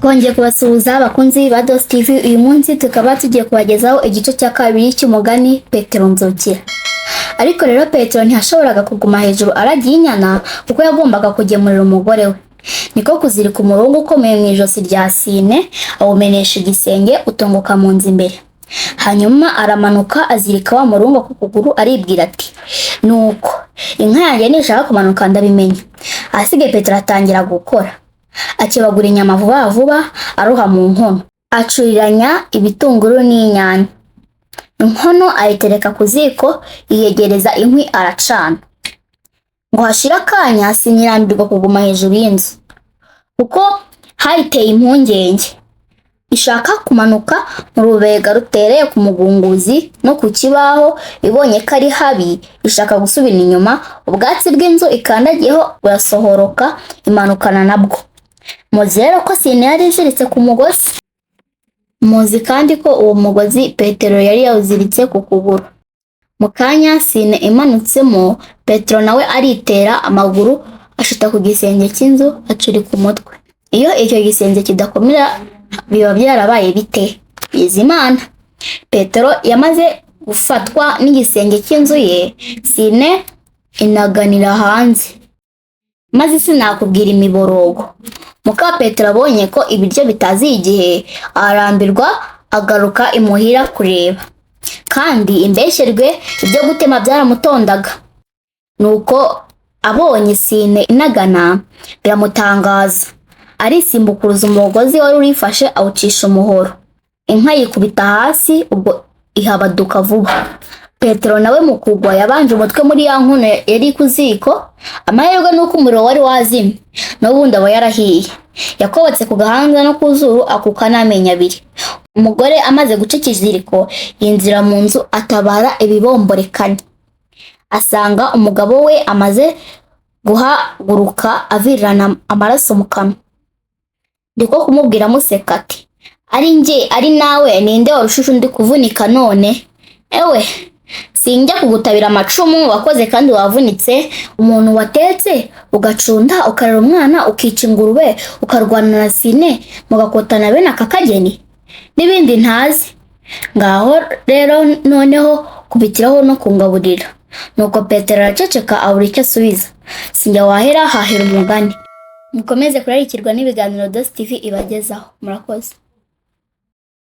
Twongeye kubasuhuza abakunzi ba dostv. Uyu munsi tukaba tugiye kubagezaho igice cya kabiri cy'umugani Petero Nzukira. Ariko rero Petero ntiyashoboraga kuguma hejuru aragiye inyana kuko yagombaga kugemurira umugore we. Niko kuzirika umurongo ukomeye mu ijosi rya Sine awumenesha igisenge utongoka mu nzu imbere. Hanyuma aramanuka azirika wa murongo ku kuguru aribwira ati, nuko inka yanjye nishaka kumanuka ndabimenya. Ahasigaye Petero atangira gukora. Akebagura inyama vuba vuba aroha mu nkono. Acuriranya ibitunguru n'inyanya. Inkono ayitereka ku ziko yiyegereza inkwi aracana. Ngo hashira akanya sinirambirwa kuguma hejuru y'inzu kuko hayiteye impungenge. Ishaka kumanuka mu rubega rutereye ku mugunguzi no ku kibaho, ibonye ko ari habi ishaka gusubira inyuma. Ubwatsi bw'inzu ikandagiyeho burasohoroka imanukana nabwo. Muzi rero ko Sine yari iziritse ku mugozi. Muzi kandi ko uwo mugozi Petero yari yawuziritse ku kuguru. Mu kanya Sine imanutsemo, Petero nawe aritera amaguru ashita ku gisenge cy'inzu acurika umutwe. Iyo icyo gisenge kidakomera biba byarabaye bite? Bizimana. Petero yamaze gufatwa n'igisenge cy'inzu ye, Sine inaganira hanze. Maze sinakubwira imiborogo. Muka Petero abonye ko ibiryo bitazi igihe arambirwa agaruka imuhira kureba. Kandi imbesherwe ibyo gutema byaramutondaga. Nuko abonye Sine inagana biramutangaza. Arisimbukuruza umugozi wari urifashe awucisha umuhoro. Inka yikubita hasi ubwo ihabaduka vuba. Petero nawe mu kugwa yabanje umutwe muri ya nkono yari ku ziko. Amahirwe nuko umuriro wari wazimye n'ubundi aba yarahiye. Yakobotse ku gahanga no ku zuru akuka n'amenyo abiri. Umugore amaze guca ikiziriko yinjira mu nzu atabara ibibomborekanye. Asanga umugabo we amaze guhaguruka avirirana amaraso mu kanwa. Ndiko kumubwira museka ati, ari nge ari nawe ninde warushushu ndi kuvunika none? Ewe sinjya kugutabira amacumu wakoze kandi wavunitse. Umuntu watetse ugacunda ukarera umwana ukica ingurube ukarwana na Sine mugakotana bene akakageni n'ibindi ntazi. Ngaho rero noneho kubitiraho no kungaburira. Nuko Petero araceceka abura icyo asubiza. Sinjya wahera hahera umugani. Mukomeze kurarikirwa n'ibiganiro dostv ibagezaho. Murakoze.